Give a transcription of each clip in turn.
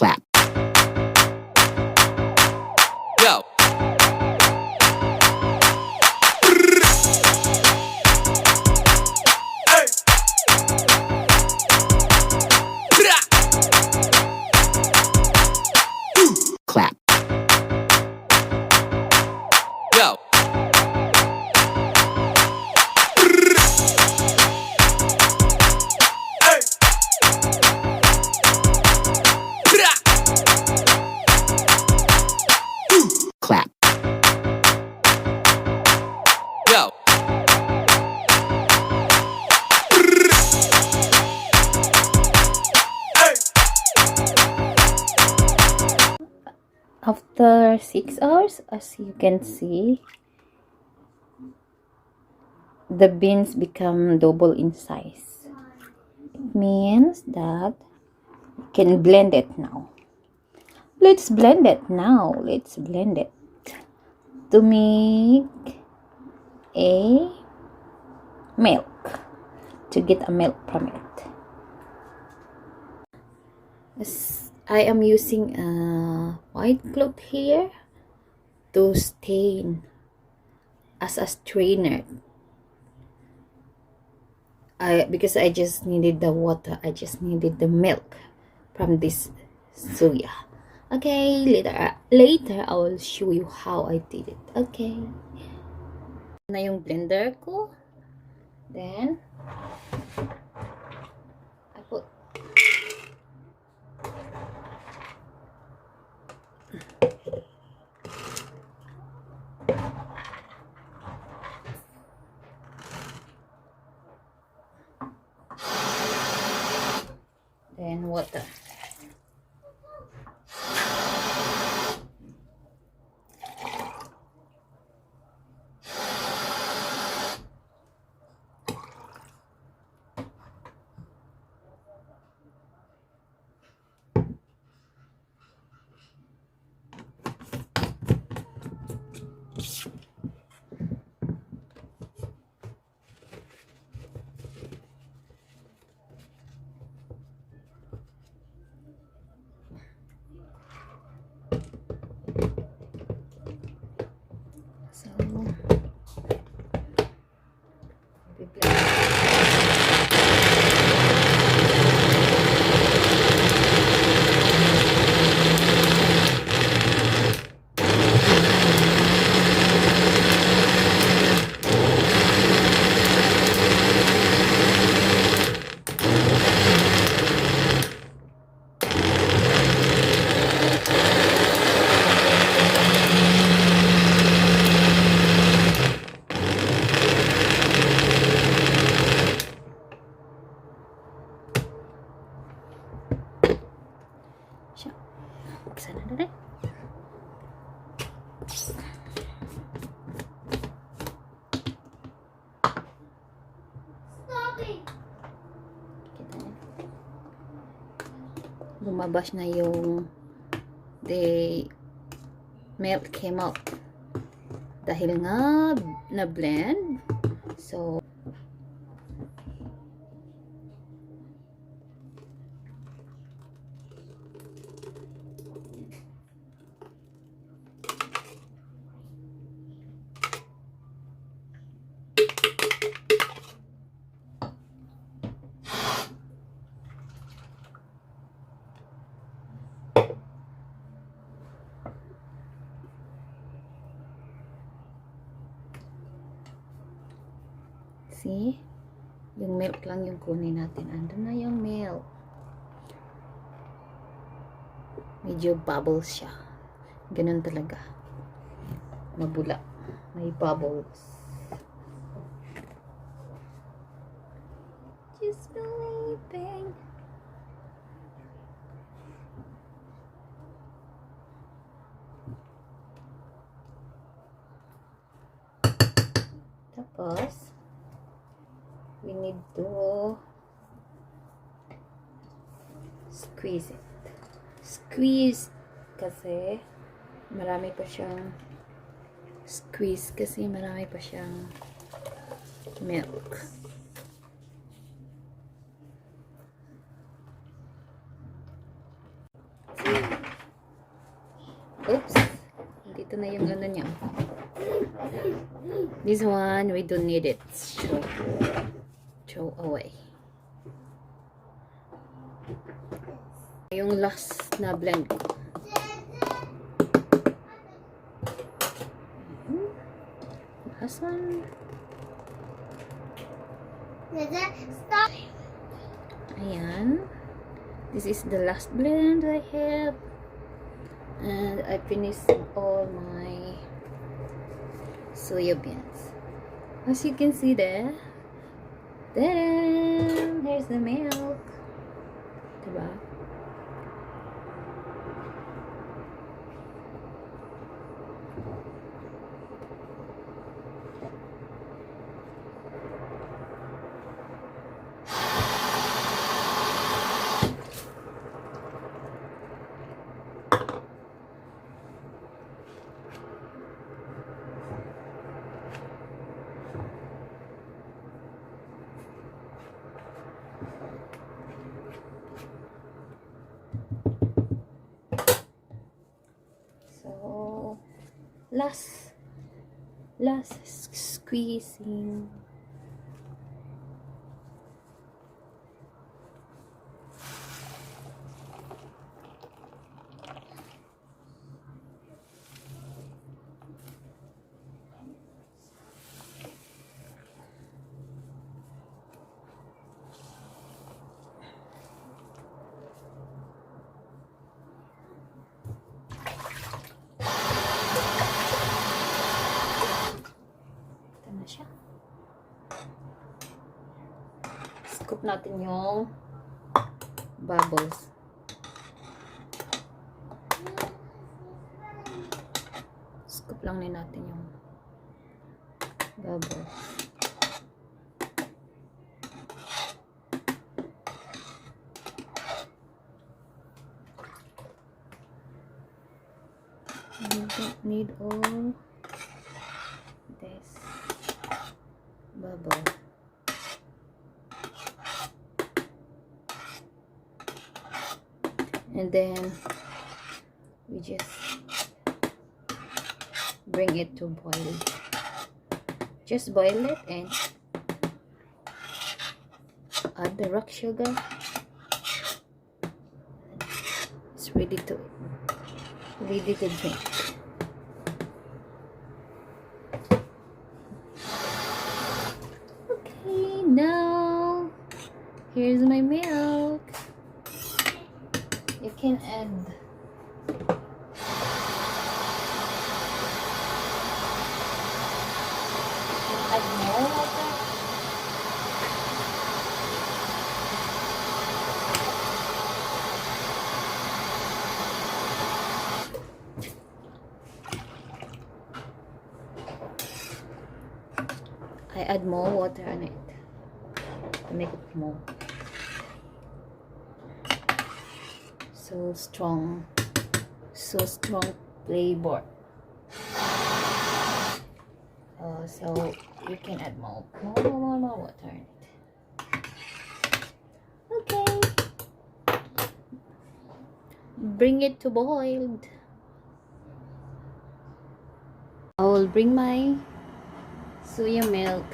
Clap. Go. Clap. Go. Clap. Go. After 6 hours, as you can see, the beans become double in size. It means that we can blend it now. Let's blend it now. Let's blend it to make a milk, to get a milk from it. I am using a white cloth here to stain as a strainer. Because I just needed the water, I just needed the milk from this soya. Okay, later I will show you how I did it. Okay. Na yung blender ko. Then I put then water. So, we blend. Siya. Buksan na rin. Lumabas na yung the milk came out dahil nga na blend. So see, yung milk lang yung kunin natin. Andun na yung milk. Medyo bubbles siya. Ganun talaga. Mabula. May bubbles. Just believing. Tapos, we need to squeeze it. Squeeze kasi marami pa siyang milk. Oops. Dito na yung ano niya. This one, we don't need it. Throw away. Yung last na blend ko. Last one. Stop. Ayan. This is the last blend I have. And I finished all my soya beans. As you can see there. Then here's the milk. Diba? So, last squeezing. Na siya. Scoop natin yung bubbles. Scoop lang din natin yung bubbles. You don't need all this bubble. And then we just bring it to boil. Just boil it and add the rock sugar. It's ready to drink. Okay, now here's my milk. You can add more water. I add more water on it to make it more so strong flavor. So you can add more water in it. Okay, bring it to boiled. I will bring my soya milk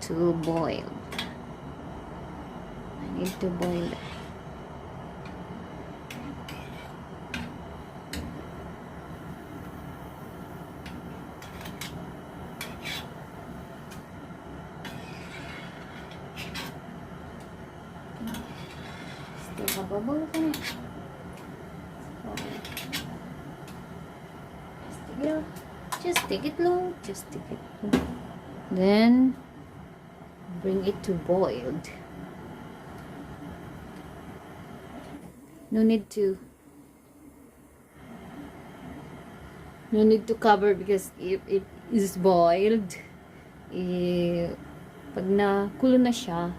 to boil. I need to boil it. Still have bubbles in it. Just take it low. Then bring it to boiled. No need to cover because if it is boiled, pag nakulo na siya,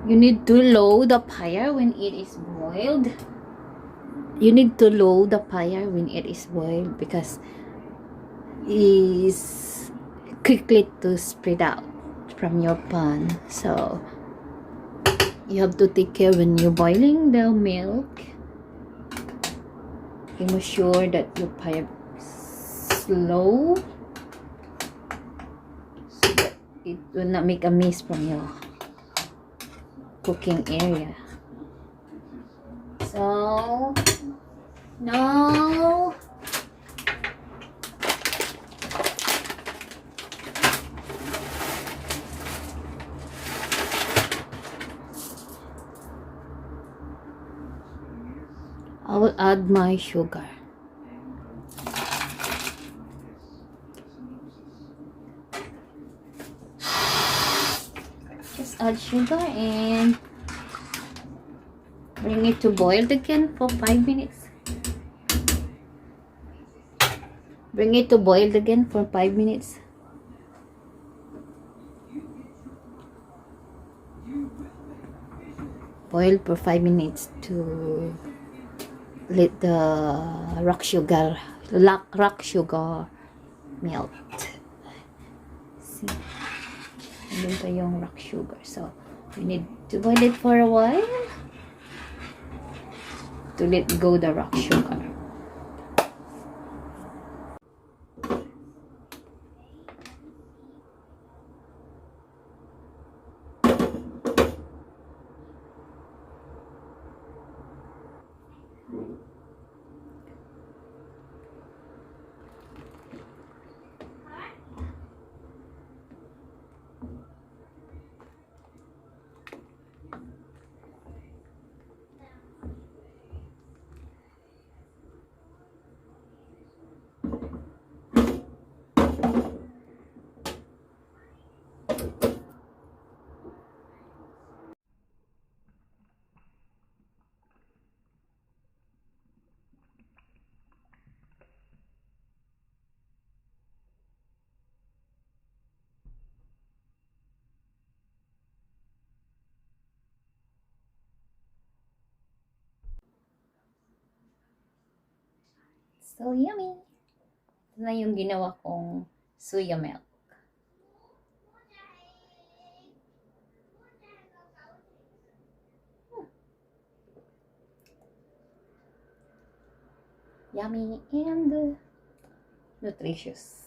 You need to low the fire when it is boiled. You need to low the fire when it is boiled because it's quickly to spread out from your pan. So you have to take care when you're boiling the milk. You make sure that your fire is low so that it will not make a mess from your cooking area. So now I will add my sugar. Just add sugar and bring it to boil again for 5 minutes. Bring it to boil again for 5 minutes. Boil for 5 minutes to let the rock sugar melt. See, andun pa yung rock sugar. So, we need to boil it for a while to let go the rock sugar. So yummy! Ito na yung ginawa kong soya milk. Yummy and nutritious.